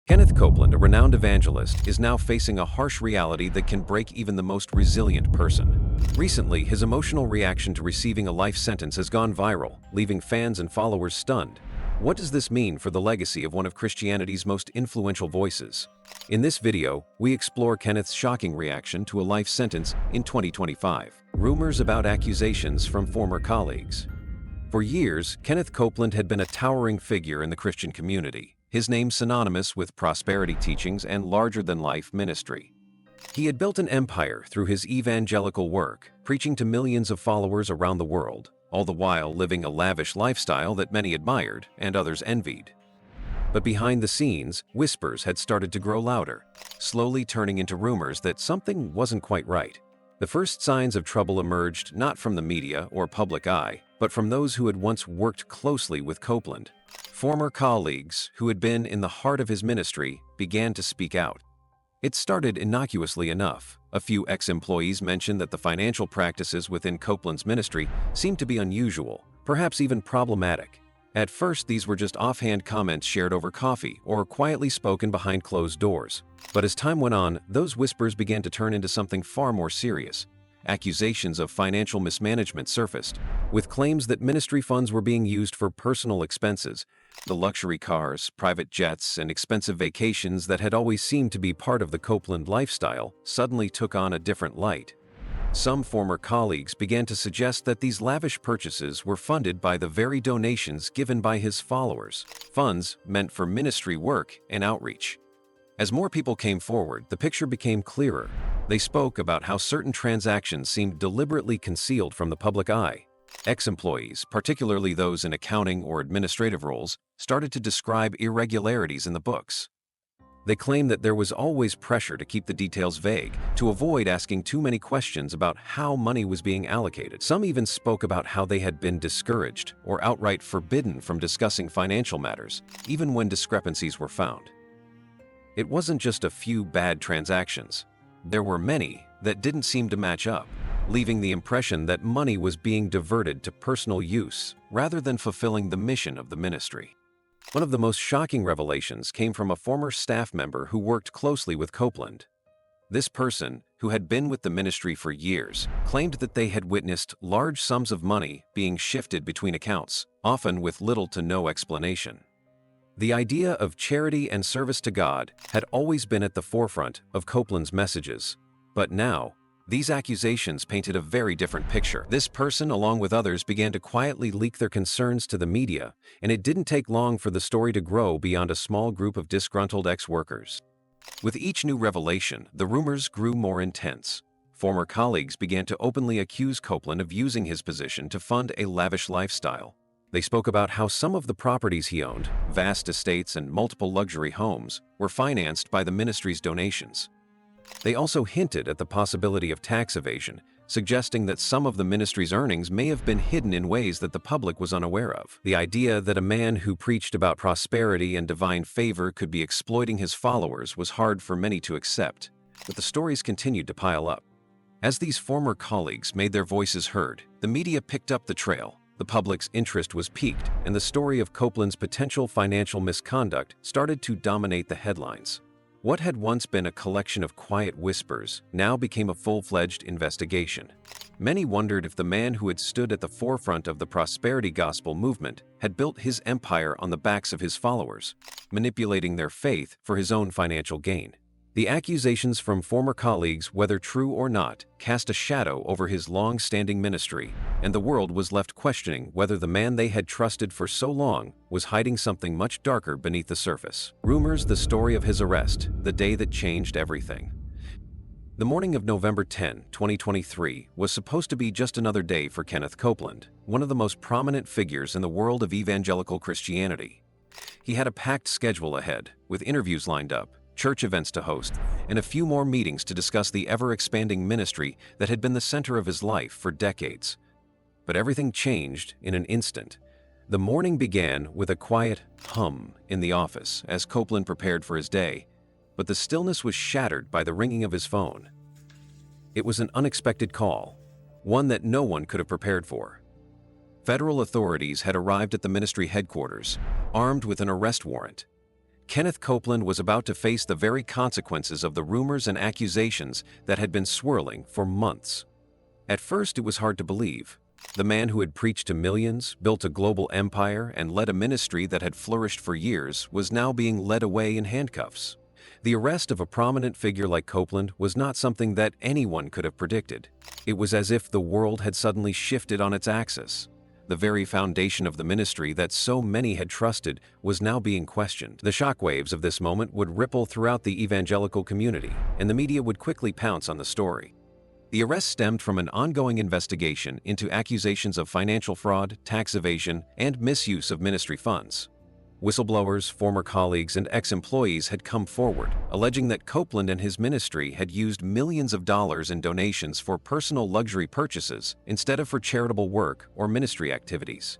Kenneth Copeland, a renowned evangelist, is now facing a harsh reality that can break even the most resilient person. Recently, his emotional reaction to receiving a life sentence has gone viral, leaving fans and followers stunned. What does this mean for the legacy of one of Christianity's most influential voices? In this video, we explore Kenneth's shocking reaction to a life sentence in 2025. Rumors about accusations from former colleagues. For years, Kenneth Copeland had been a towering figure in the Christian community, his name synonymous with prosperity teachings and larger-than-life ministry. He had built an empire through his evangelical work, preaching to millions of followers around the world, all the while living a lavish lifestyle that many admired and others envied. But behind the scenes, whispers had started to grow louder, slowly turning into rumors that something wasn't quite right. The first signs of trouble emerged not from the media or public eye, but from those who had once worked closely with Copeland. Former colleagues who had been in the heart of his ministry began to speak out. It started innocuously enough. A few ex-employees mentioned that the financial practices within Copeland's ministry seemed to be unusual, perhaps even problematic. At first, these were just offhand comments shared over coffee or quietly spoken behind closed doors. But as time went on, those whispers began to turn into something far more serious. Accusations of financial mismanagement surfaced, with claims that ministry funds were being used for personal expenses. The luxury cars, private jets, and expensive vacations that had always seemed to be part of the Copeland lifestyle suddenly took on a different light. Some former colleagues began to suggest that these lavish purchases were funded by the very donations given by his followers, funds meant for ministry work and outreach. As more people came forward, the picture became clearer. They spoke about how certain transactions seemed deliberately concealed from the public eye. Ex-employees, particularly those in accounting or administrative roles, started to describe irregularities in the books. They claimed that there was always pressure to keep the details vague, to avoid asking too many questions about how money was being allocated. Some even spoke about how they had been discouraged or outright forbidden from discussing financial matters, even when discrepancies were found. It wasn't just a few bad transactions. There were many that didn't seem to match up, leaving the impression that money was being diverted to personal use rather than fulfilling the mission of the ministry. One of the most shocking revelations came from a former staff member who worked closely with Copeland. This person, who had been with the ministry for years, claimed that they had witnessed large sums of money being shifted between accounts, often with little to no explanation. The idea of charity and service to God had always been at the forefront of Copeland's messages, but now, these accusations painted a very different picture. This person, along with others, began to quietly leak their concerns to the media, and it didn't take long for the story to grow beyond a small group of disgruntled ex-workers. With each new revelation, the rumors grew more intense. Former colleagues began to openly accuse Copeland of using his position to fund a lavish lifestyle. They spoke about how some of the properties he owned, vast estates and multiple luxury homes, were financed by the ministry's donations. They also hinted at the possibility of tax evasion, suggesting that some of the ministry's earnings may have been hidden in ways that the public was unaware of. The idea that a man who preached about prosperity and divine favor could be exploiting his followers was hard for many to accept, but the stories continued to pile up. As these former colleagues made their voices heard, the media picked up the trail. The public's interest was piqued, and the story of Copeland's potential financial misconduct started to dominate the headlines. What had once been a collection of quiet whispers now became a full-fledged investigation. Many wondered if the man who had stood at the forefront of the prosperity gospel movement had built his empire on the backs of his followers, manipulating their faith for his own financial gain. The accusations from former colleagues, whether true or not, cast a shadow over his long-standing ministry, and the world was left questioning whether the man they had trusted for so long was hiding something much darker beneath the surface. Rumors: the story of his arrest, the day that changed everything. The morning of November 10, 2023, was supposed to be just another day for Kenneth Copeland, one of the most prominent figures in the world of evangelical Christianity. He had a packed schedule ahead, with interviews lined up, church events to host, and a few more meetings to discuss the ever-expanding ministry that had been the center of his life for decades. But everything changed in an instant. The morning began with a quiet hum in the office as Copeland prepared for his day, but the stillness was shattered by the ringing of his phone. It was an unexpected call, one that no one could have prepared for. Federal authorities had arrived at the ministry headquarters, armed with an arrest warrant. Kenneth Copeland was about to face the very consequences of the rumors and accusations that had been swirling for months. At first, it was hard to believe. The man who had preached to millions, built a global empire, and led a ministry that had flourished for years was now being led away in handcuffs. The arrest of a prominent figure like Copeland was not something that anyone could have predicted. It was as if the world had suddenly shifted on its axis. The very foundation of the ministry that so many had trusted was now being questioned. The shockwaves of this moment would ripple throughout the evangelical community, and the media would quickly pounce on the story. The arrest stemmed from an ongoing investigation into accusations of financial fraud, tax evasion, and misuse of ministry funds. Whistleblowers, former colleagues, and ex-employees had come forward, alleging that Copeland and his ministry had used millions of dollars in donations for personal luxury purchases instead of for charitable work or ministry activities.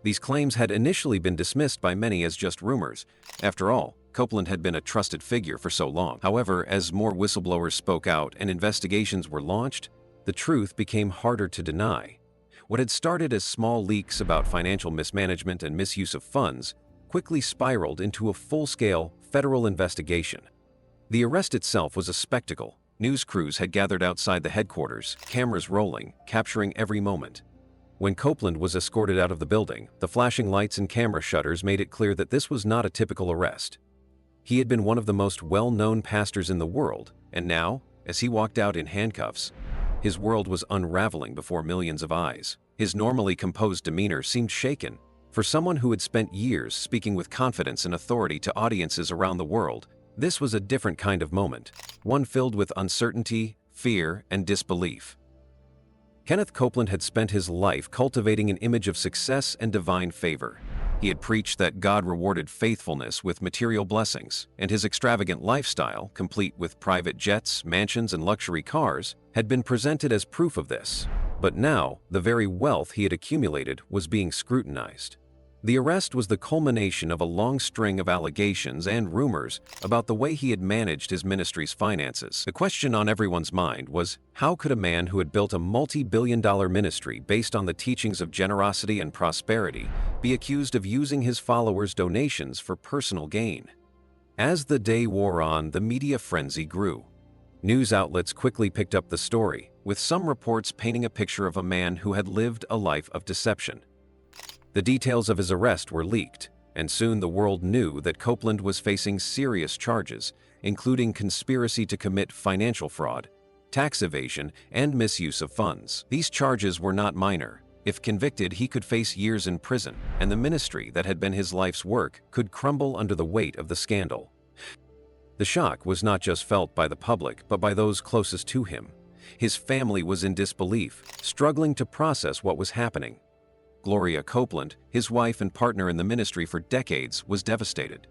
These claims had initially been dismissed by many as just rumors. After all, Copeland had been a trusted figure for so long. However, as more whistleblowers spoke out and investigations were launched, the truth became harder to deny. What had started as small leaks about financial mismanagement and misuse of funds quickly spiraled into a full-scale federal investigation. The arrest itself was a spectacle. News crews had gathered outside the headquarters, cameras rolling, capturing every moment. When Copeland was escorted out of the building, the flashing lights and camera shutters made it clear that this was not a typical arrest. He had been one of the most well-known pastors in the world, and now, as he walked out in handcuffs, his world was unraveling before millions of eyes. His normally composed demeanor seemed shaken. For someone who had spent years speaking with confidence and authority to audiences around the world, this was a different kind of moment, one filled with uncertainty, fear, and disbelief. Kenneth Copeland had spent his life cultivating an image of success and divine favor. He had preached that God rewarded faithfulness with material blessings, and his extravagant lifestyle, complete with private jets, mansions, and luxury cars, had been presented as proof of this. But now, the very wealth he had accumulated was being scrutinized. The arrest was the culmination of a long string of allegations and rumors about the way he had managed his ministry's finances. The question on everyone's mind was, how could a man who had built a multi-billion-dollar ministry based on the teachings of generosity and prosperity be accused of using his followers' donations for personal gain? As the day wore on, the media frenzy grew. News outlets quickly picked up the story, with some reports painting a picture of a man who had lived a life of deception. The details of his arrest were leaked, and soon the world knew that Copeland was facing serious charges, including conspiracy to commit financial fraud, tax evasion, and misuse of funds. These charges were not minor. If convicted, he could face years in prison, and the ministry that had been his life's work could crumble under the weight of the scandal. The shock was not just felt by the public, but by those closest to him. His family was in disbelief, struggling to process what was happening. Gloria Copeland, his wife and partner in the ministry for decades, was devastated.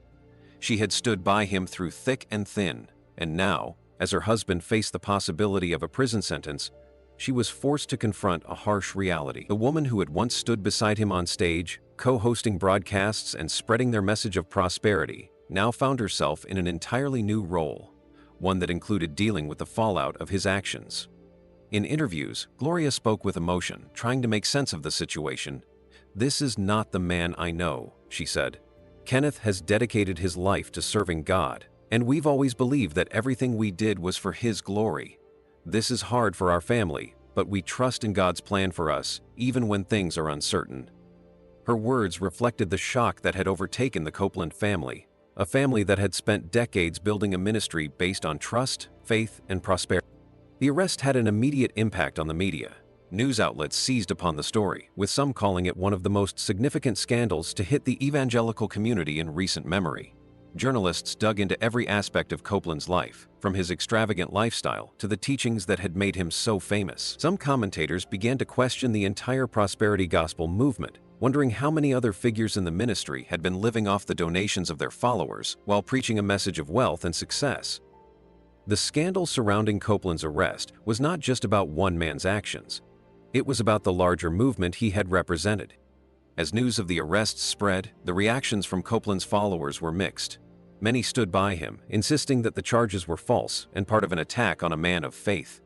She had stood by him through thick and thin, and now, as her husband faced the possibility of a prison sentence, she was forced to confront a harsh reality. The woman who had once stood beside him on stage, co-hosting broadcasts and spreading their message of prosperity, now found herself in an entirely new role, one that included dealing with the fallout of his actions. In interviews, Gloria spoke with emotion, trying to make sense of the situation. "This is not the man I know," she said. "Kenneth has dedicated his life to serving God, and we've always believed that everything we did was for His glory. This is hard for our family, but we trust in God's plan for us, even when things are uncertain." Her words reflected the shock that had overtaken the Copeland family, a family that had spent decades building a ministry based on trust, faith, and prosperity. The arrest had an immediate impact on the media. News outlets seized upon the story, with some calling it one of the most significant scandals to hit the evangelical community in recent memory. Journalists dug into every aspect of Copeland's life, from his extravagant lifestyle to the teachings that had made him so famous. Some commentators began to question the entire prosperity gospel movement, wondering how many other figures in the ministry had been living off the donations of their followers while preaching a message of wealth and success. The scandal surrounding Copeland's arrest was not just about one man's actions. It was about the larger movement he had represented. As news of the arrest spread, the reactions from Copeland's followers were mixed. Many stood by him, insisting that the charges were false and part of an attack on a man of faith.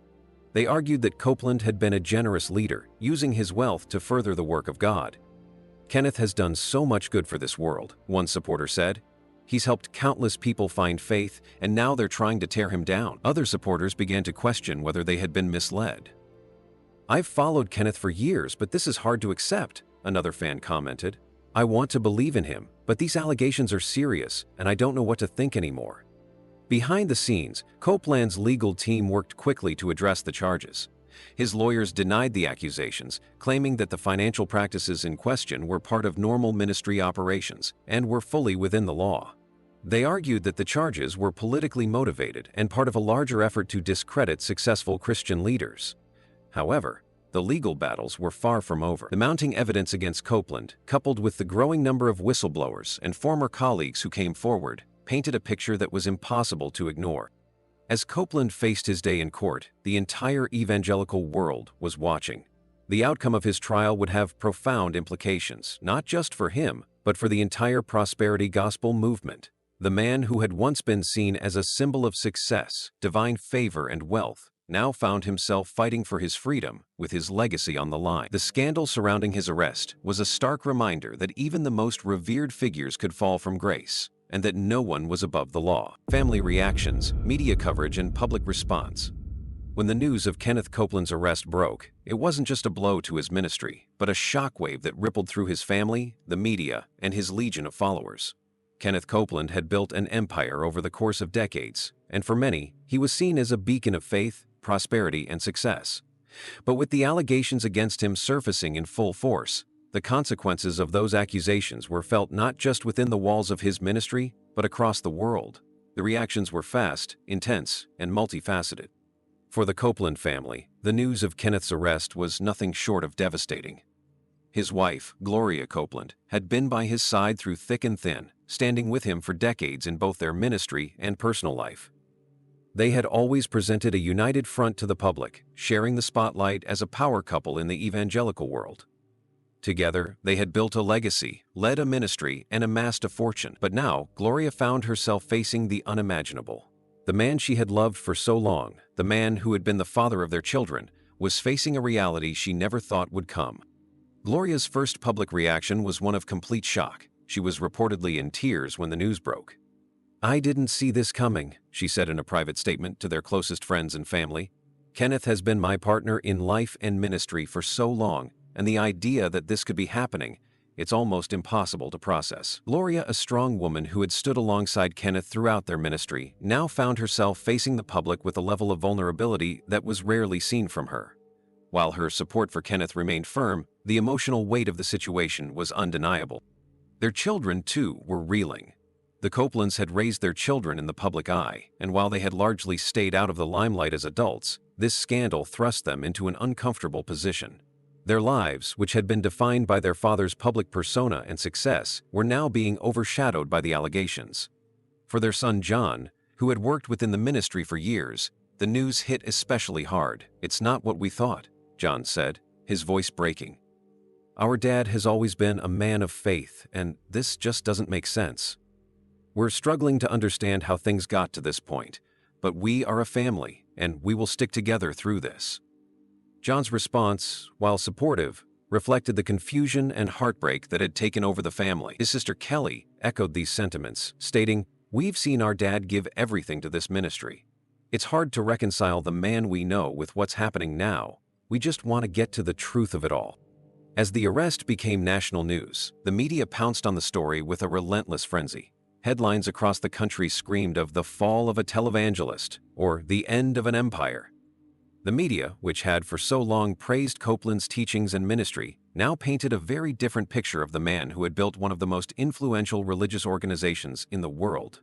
They argued that Copeland had been a generous leader, using his wealth to further the work of God. "Kenneth has done so much good for this world," one supporter said. He's helped countless people find faith, and now they're trying to tear him down. Other supporters began to question whether they had been misled. "I've followed Kenneth for years, but this is hard to accept," another fan commented. "I want to believe in him, but these allegations are serious, and I don't know what to think anymore." Behind the scenes, Copeland's legal team worked quickly to address the charges. His lawyers denied the accusations, claiming that the financial practices in question were part of normal ministry operations and were fully within the law. They argued that the charges were politically motivated and part of a larger effort to discredit successful Christian leaders. However, the legal battles were far from over. The mounting evidence against Copeland, coupled with the growing number of whistleblowers and former colleagues who came forward, painted a picture that was impossible to ignore. As Copeland faced his day in court, the entire evangelical world was watching. The outcome of his trial would have profound implications, not just for him, but for the entire prosperity gospel movement. The man who had once been seen as a symbol of success, divine favor, and wealth, now found himself fighting for his freedom, with his legacy on the line. The scandal surrounding his arrest was a stark reminder that even the most revered figures could fall from grace, and that no one was above the law. Family reactions, media coverage, and public response. When the news of Kenneth Copeland's arrest broke, it wasn't just a blow to his ministry, but a shockwave that rippled through his family, the media, and his legion of followers. Kenneth Copeland had built an empire over the course of decades, and for many, he was seen as a beacon of faith, prosperity, and success. But with the allegations against him surfacing in full force, the consequences of those accusations were felt not just within the walls of his ministry, but across the world. The reactions were fast, intense, and multifaceted. For the Copeland family, the news of Kenneth's arrest was nothing short of devastating. His wife, Gloria Copeland, had been by his side through thick and thin, standing with him for decades in both their ministry and personal life. They had always presented a united front to the public, sharing the spotlight as a power couple in the evangelical world. Together, they had built a legacy, led a ministry, and amassed a fortune. But now, Gloria found herself facing the unimaginable. The man she had loved for so long, the man who had been the father of their children, was facing a reality she never thought would come. Gloria's first public reaction was one of complete shock. She was reportedly in tears when the news broke. "I didn't see this coming," she said in a private statement to their closest friends and family. "Kenneth has been my partner in life and ministry for so long, and the idea that this could be happening, it's almost impossible to process." Gloria, a strong woman who had stood alongside Kenneth throughout their ministry, now found herself facing the public with a level of vulnerability that was rarely seen from her. While her support for Kenneth remained firm, the emotional weight of the situation was undeniable. Their children, too, were reeling. The Copelands had raised their children in the public eye, and while they had largely stayed out of the limelight as adults, this scandal thrust them into an uncomfortable position. Their lives, which had been defined by their father's public persona and success, were now being overshadowed by the allegations. For their son John, who had worked within the ministry for years, the news hit especially hard. "It's not what we thought," John said, his voice breaking. "Our dad has always been a man of faith, and this just doesn't make sense. We're struggling to understand how things got to this point, but we are a family, and we will stick together through this." John's response, while supportive, reflected the confusion and heartbreak that had taken over the family. His sister Kelly echoed these sentiments, stating, "We've seen our dad give everything to this ministry. It's hard to reconcile the man we know with what's happening now. We just want to get to the truth of it all." As the arrest became national news, the media pounced on the story with a relentless frenzy. Headlines across the country screamed of the fall of a televangelist or the end of an empire. The media, which had for so long praised Copeland's teachings and ministry, now painted a very different picture of the man who had built one of the most influential religious organizations in the world.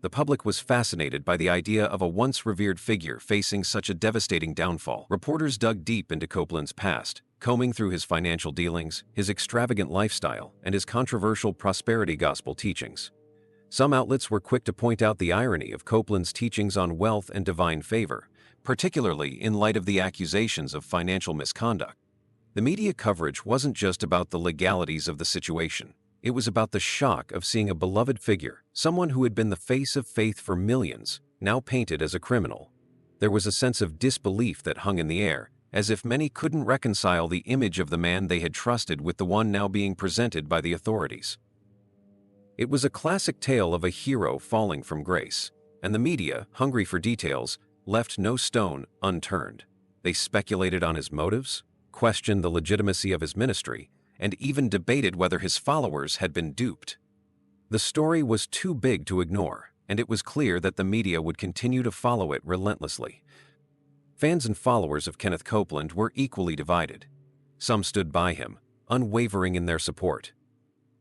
The public was fascinated by the idea of a once revered figure facing such a devastating downfall. Reporters dug deep into Copeland's past, combing through his financial dealings, his extravagant lifestyle, and his controversial prosperity gospel teachings. Some outlets were quick to point out the irony of Copeland's teachings on wealth and divine favor, particularly in light of the accusations of financial misconduct. The media coverage wasn't just about the legalities of the situation. It was about the shock of seeing a beloved figure, someone who had been the face of faith for millions, now painted as a criminal. There was a sense of disbelief that hung in the air, as if many couldn't reconcile the image of the man they had trusted with the one now being presented by the authorities. It was a classic tale of a hero falling from grace, and the media, hungry for details, left no stone unturned. They speculated on his motives, questioned the legitimacy of his ministry, and even debated whether his followers had been duped. The story was too big to ignore, and it was clear that the media would continue to follow it relentlessly. Fans and followers of Kenneth Copeland were equally divided. Some stood by him, unwavering in their support.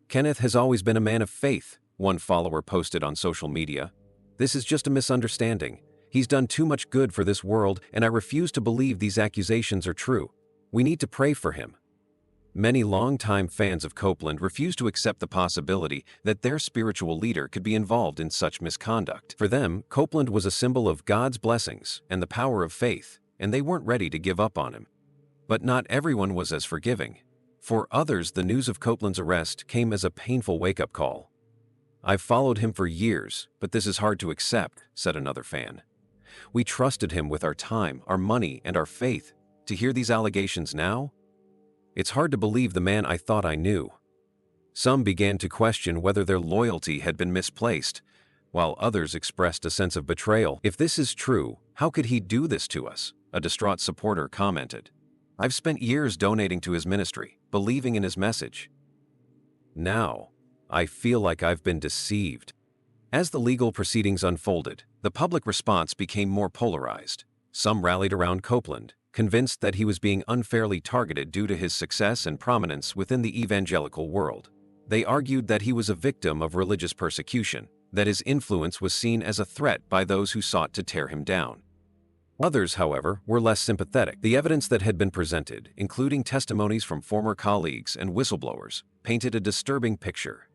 "Kenneth has always been a man of faith," one follower posted on social media. "This is just a misunderstanding. He's done too much good for this world, and I refuse to believe these accusations are true. We need to pray for him." Many longtime fans of Copeland refused to accept the possibility that their spiritual leader could be involved in such misconduct. For them, Copeland was a symbol of God's blessings and the power of faith, and they weren't ready to give up on him. But not everyone was as forgiving. For others, the news of Copeland's arrest came as a painful wake-up call. "I've followed him for years, but this is hard to accept," said another fan. "We trusted him with our time, our money, and our faith. To hear these allegations now? It's hard to believe the man I thought I knew." Some began to question whether their loyalty had been misplaced, while others expressed a sense of betrayal. "If this is true, how could he do this to us?" a distraught supporter commented. "I've spent years donating to his ministry, believing in his message. Now, I feel like I've been deceived." As the legal proceedings unfolded, the public response became more polarized. Some rallied around Copeland, convinced that he was being unfairly targeted due to his success and prominence within the evangelical world. They argued that he was a victim of religious persecution, that his influence was seen as a threat by those who sought to tear him down. Others, however, were less sympathetic. The evidence that had been presented, including testimonies from former colleagues and whistleblowers, painted a disturbing picture.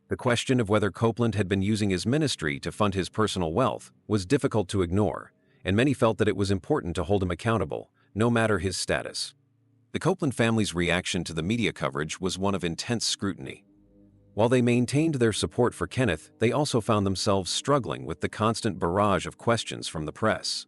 The question of whether Copeland had been using his ministry to fund his personal wealth was difficult to ignore, and many felt that it was important to hold him accountable, no matter his status. The Copeland family's reaction to the media coverage was one of intense scrutiny. While they maintained their support for Kenneth, they also found themselves struggling with the constant barrage of questions from the press.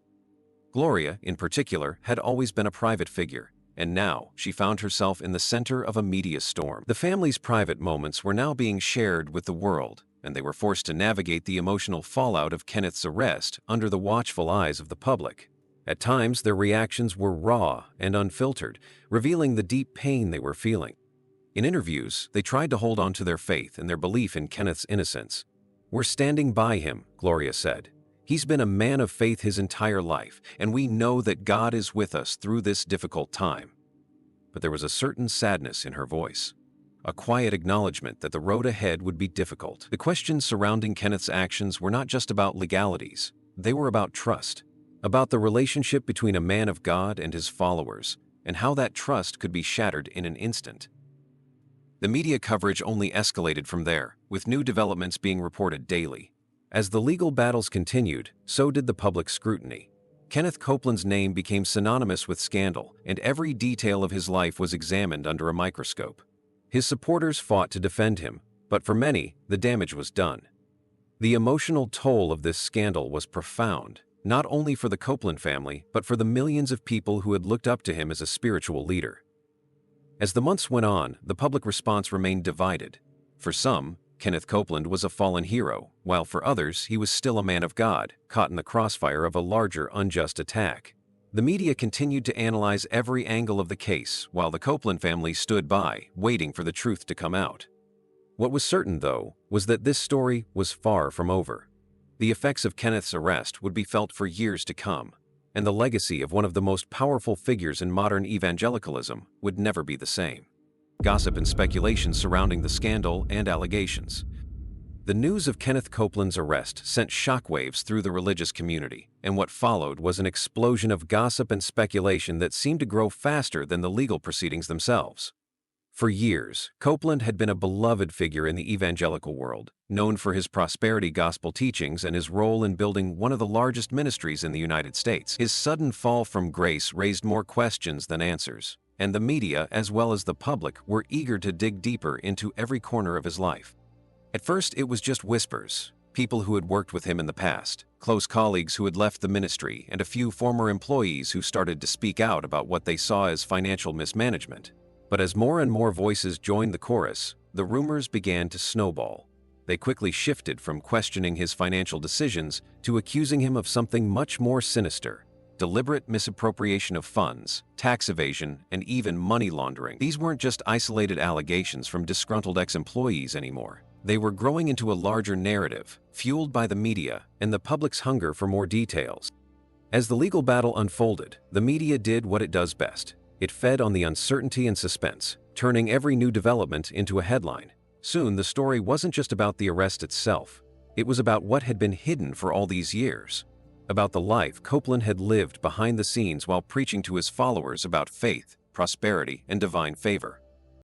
Gloria, in particular, had always been a private figure, and now she found herself in the center of a media storm. The family's private moments were now being shared with the world, and they were forced to navigate the emotional fallout of Kenneth's arrest under the watchful eyes of the public. At times, their reactions were raw and unfiltered, revealing the deep pain they were feeling. In interviews, they tried to hold on to their faith and their belief in Kenneth's innocence. "We're standing by him," Gloria said. "He's been a man of faith his entire life, and we know that God is with us through this difficult time." But there was a certain sadness in her voice, a quiet acknowledgement that the road ahead would be difficult. The questions surrounding Kenneth's actions were not just about legalities. They were about trust, about the relationship between a man of God and his followers, and how that trust could be shattered in an instant. The media coverage only escalated from there, with new developments being reported daily. As the legal battles continued, so did the public scrutiny. Kenneth Copeland's name became synonymous with scandal, and every detail of his life was examined under a microscope. His supporters fought to defend him, but for many, the damage was done. The emotional toll of this scandal was profound, not only for the Copeland family, but for the millions of people who had looked up to him as a spiritual leader. As the months went on, the public response remained divided. For some, Kenneth Copeland was a fallen hero, while for others, he was still a man of God, caught in the crossfire of a larger unjust attack. The media continued to analyze every angle of the case, while the Copeland family stood by, waiting for the truth to come out. What was certain, though, was that this story was far from over. The effects of Kenneth's arrest would be felt for years to come, and the legacy of one of the most powerful figures in modern evangelicalism would never be the same. Gossip and speculation surrounding the scandal and allegations. The news of Kenneth Copeland's arrest sent shockwaves through the religious community, and what followed was an explosion of gossip and speculation that seemed to grow faster than the legal proceedings themselves. For years, Copeland had been a beloved figure in the evangelical world, known for his prosperity gospel teachings and his role in building one of the largest ministries in the United States. His sudden fall from grace raised more questions than answers, and the media, as well as the public, were eager to dig deeper into every corner of his life. At first, it was just whispers, people who had worked with him in the past, close colleagues who had left the ministry, and a few former employees who started to speak out about what they saw as financial mismanagement. But as more and more voices joined the chorus, the rumors began to snowball. They quickly shifted from questioning his financial decisions to accusing him of something much more sinister: deliberate misappropriation of funds, tax evasion, and even money laundering. These weren't just isolated allegations from disgruntled ex-employees anymore. They were growing into a larger narrative, fueled by the media and the public's hunger for more details. As the legal battle unfolded, the media did what it does best. It fed on the uncertainty and suspense, turning every new development into a headline. Soon, the story wasn't just about the arrest itself. It was about what had been hidden for all these years, about the life Copeland had lived behind the scenes while preaching to his followers about faith, prosperity, and divine favor.